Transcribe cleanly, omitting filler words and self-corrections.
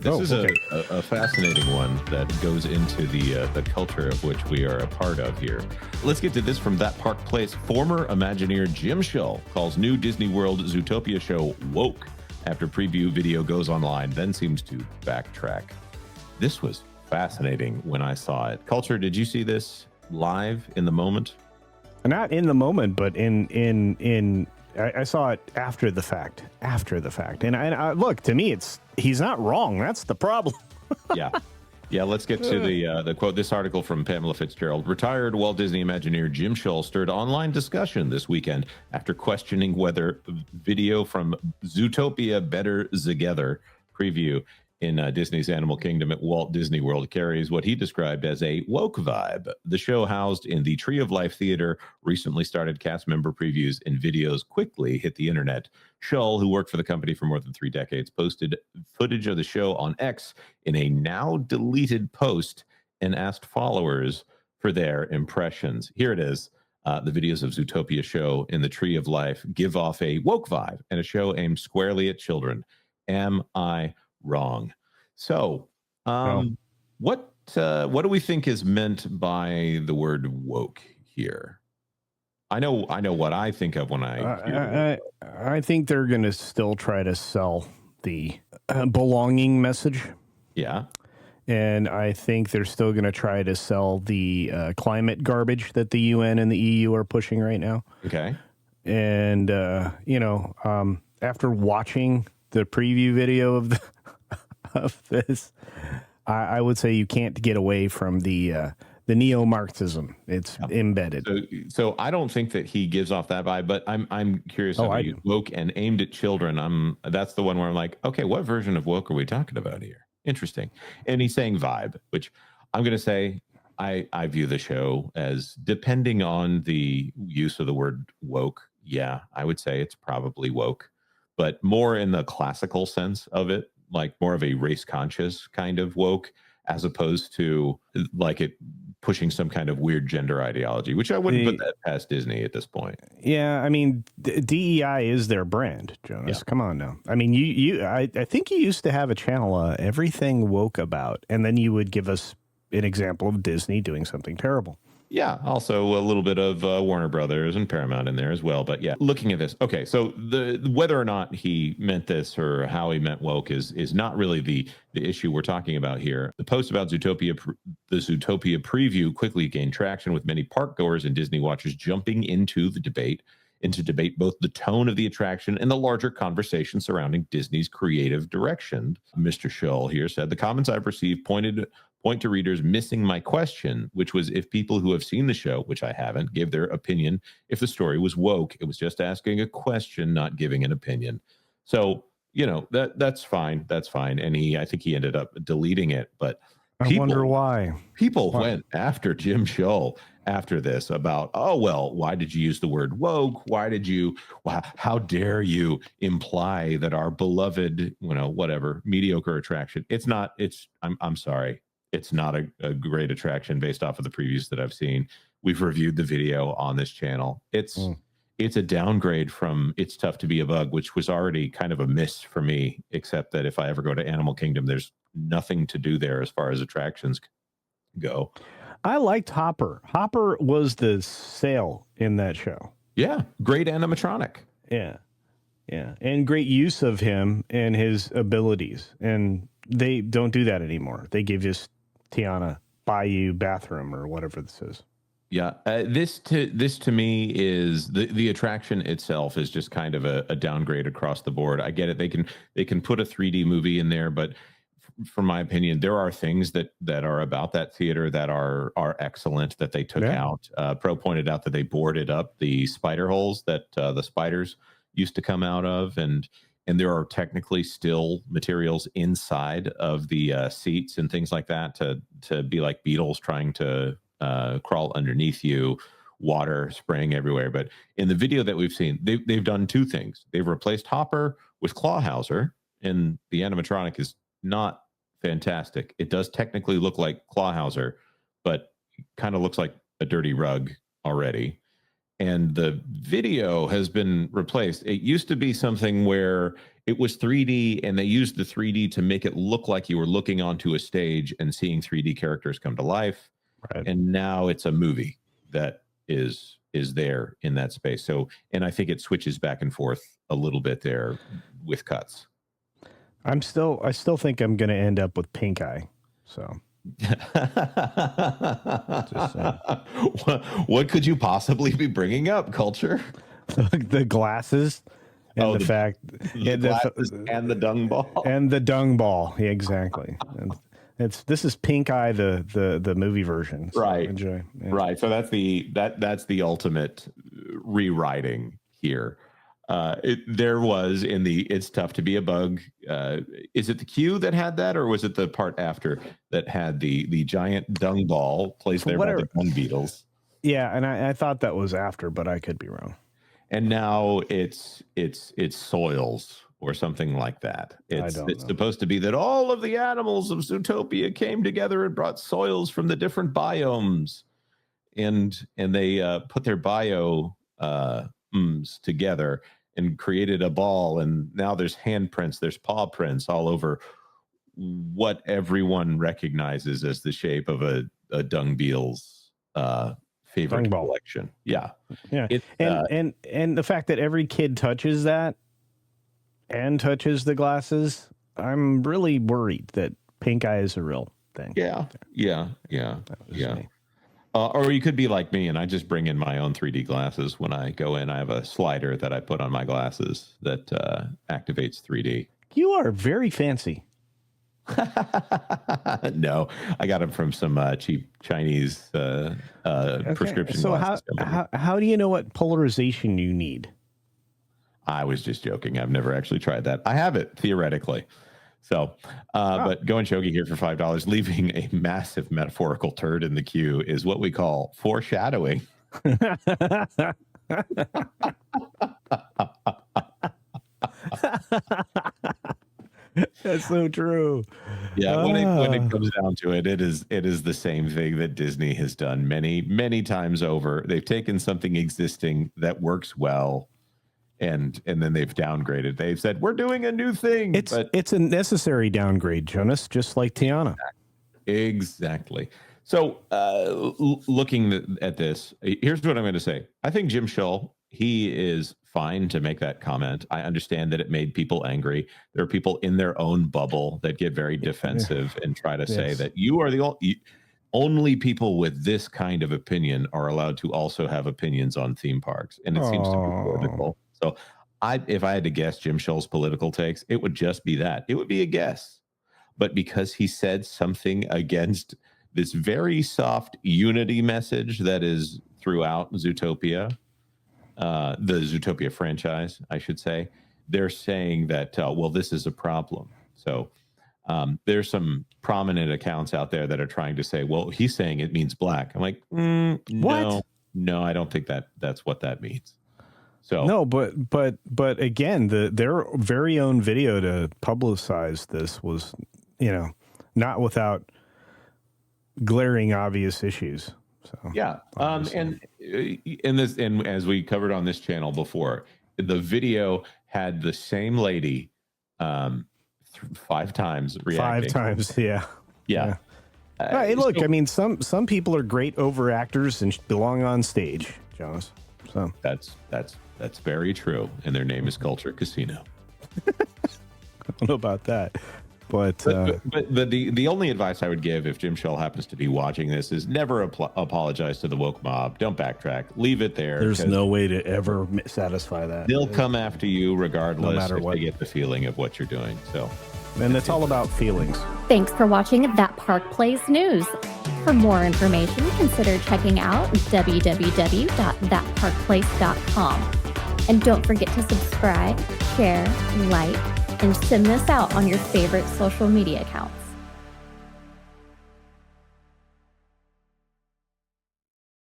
This is okay. a fascinating one that goes into the culture of which we are a part of here. Let's get to this from That Park Place. Former Imagineer Jim Shull calls new Disney World Zootopia show woke after preview video goes online, then seems to backtrack. This was fascinating when I saw it. Culture, did you see this live in the moment? Not in the moment, but I saw it after the fact. And I look, to me, he's not wrong. That's the problem. Yeah, let's get to the quote. This article from Pamela Fitzgerald. Retired Walt Disney Imagineer Jim Shull stirred online discussion this weekend after questioning whether video from Zootopia Better Together preview in Disney's Animal Kingdom at Walt Disney World carries what he described as a woke vibe. The show, housed in the Tree of Life Theater, recently started cast member previews and videos quickly hit the internet. Shull, who worked for the company for more than 3 decades, posted footage of the show on X in a now deleted post and asked followers for their impressions. Here it is. The videos of Zootopia show in the Tree of Life give off a woke vibe and a show aimed squarely at children. Am I wrong? So, No. what do we think is meant by the word woke here? I know what I think of when I hear I think they're going to still try to sell the belonging message. Yeah. And I think they're still going to try to sell the climate garbage that the UN and the EU are pushing right now. Okay. And, after watching the preview video of this, I would say you can't get away from the neo-Marxism. It's embedded. So I don't think that he gives off that vibe, but I'm curious about you. Woke and aimed at children. That's the one where I'm like, okay, what version of woke are we talking about here? Interesting. And he's saying vibe, which I'm going to say I view the show as, depending on the use of the word woke, yeah, I would say it's probably woke, but more in the classical sense of it, like more of a race conscious kind of woke, as opposed to like it pushing some kind of weird gender ideology, which I wouldn't put that past Disney at this point. Yeah, I mean, DEI is their brand, Jonas. Yeah. Come on now. I mean, I think you used to have a channel, Everything Woke About, and then you would give us an example of Disney doing something terrible. Yeah, also a little bit of Warner Brothers and Paramount in there as well. But yeah, looking at this, okay, so whether or not he meant this or how he meant woke is not really the issue we're talking about here. The post about Zootopia, the Zootopia preview, quickly gained traction, with many park goers and Disney watchers jumping into debate both the tone of the attraction and the larger conversation surrounding Disney's creative direction. Mr. Shull here said, the comments I've received point to readers missing my question, which was if people who have seen the show, which I haven't, gave their opinion if the story was woke. It was just asking a question, not giving an opinion. So, that's fine. That's fine. And I think he ended up deleting it. But I wonder why. People went after Jim Shull after this about, oh, well, why did you use the word woke? How dare you imply that our beloved, whatever, mediocre attraction? I'm sorry. It's not a great attraction based off of the previews that I've seen. We've reviewed the video on this channel. It's a downgrade from It's Tough to Be a Bug, which was already kind of a miss for me, except that if I ever go to Animal Kingdom, there's nothing to do there as far as attractions go. I liked Hopper. Hopper was the sail in that show. Yeah, great animatronic. Yeah. And great use of him and his abilities. And they don't do that anymore. They give just Tiana Bayou bathroom or whatever this is. Yeah, this to me is the attraction itself is just kind of a downgrade across the board. I get it. They can put a 3D movie in there, but from my opinion, there are things that are about that theater that are excellent that they took out. Pro pointed out that they boarded up the spider holes that the spiders used to come out of, and there are technically still materials inside of the seats and things like that to be like beetles trying to crawl underneath you, water spraying everywhere. But in the video that we've seen, they've done two things. They've replaced Hopper with Clawhauser, and the animatronic is not fantastic. It does technically look like Clawhauser, but kind of looks like a dirty rug already. and the video has been replaced. It used to be something where it was 3D and they used the 3D to make it look like you were looking onto a stage and seeing 3D characters come to life. Right. And now it's a movie that is there in that space. So, and I think it switches back and forth a little bit there with cuts. I still think I'm going to end up with pink eye. So what could you possibly be bringing up, Culture? The glasses and the fact and the dung ball and the dung ball. Yeah, exactly. And this is Pink Eye, the movie version. So right. Enjoy. Yeah. Right. So that's the ultimate rewriting here. There was in the It's Tough to Be a Bug. Is it the cue that had that, or was it the part after that had the giant dung ball placed there by the dung beetles? Yeah, and I thought that was after, but I could be wrong. And now it's soils or something like that. It's supposed to be that all of the animals of Zootopia came together and brought soils from the different biomes, and they put their biomes together and created a ball. And now there's handprints, there's paw prints all over what everyone recognizes as the shape of a dung beetle's favorite collection. Yeah. And the fact that every kid touches that and touches the glasses, I'm really worried that pink eye is a real thing. Yeah. Or you could be like me and I just bring in my own 3D glasses when I go in. I have a slider that I put on my glasses that activates 3D. You are very fancy. No, I got them from some cheap Chinese prescription. So how do you know what polarization you need? I was just joking. I've never actually tried that. I have it theoretically. So, but Go and Shogi here for $5, leaving a massive metaphorical turd in the queue is what we call foreshadowing. That's so true. Yeah, when it comes down to it, it is the same thing that Disney has done many times over. They've taken something existing that works well, and then they've downgraded. They've said we're doing a new thing. It's a necessary downgrade, Jonas, just like Tiana. Exactly. So, looking at this, here's what I'm going to say. I think Jim Shull, he is fine to make that comment. I understand that it made people angry. There are people in their own bubble that get very defensive and try to say that you are the only people with this kind of opinion are allowed to also have opinions on theme parks. And it seems to be political. So if I had to guess Jim Shull's political takes, it would just be that. It would be a guess. But because he said something against this very soft unity message that is throughout Zootopia, the Zootopia franchise, I should say, they're saying that, well, this is a problem. So there's some prominent accounts out there that are trying to say, well, he's saying it means black. I'm like, what? No, I don't think that's what that means. So no, but again, their very own video to publicize this was, not without glaring obvious issues. So yeah, and as we covered on this channel before, the video had the same lady 5 times reacting. 5 times, yeah. Hey, look, so, I mean, some people are great over actors and belong on stage, Jonas. So that's very true, and their name is Culture Casino. I don't know about that. But the only advice I would give if Jim Shull happens to be watching this is never apologize to the woke mob. Don't backtrack. Leave it there. There's no way to ever satisfy that. They'll come after you regardless, no matter if what. they get the feeling of what you're doing. So, and it's all about feelings. Thanks for watching That Park Plays News. For more information, consider checking out www.thatparkplace.com. And don't forget to subscribe, share, like, and send this out on your favorite social media accounts.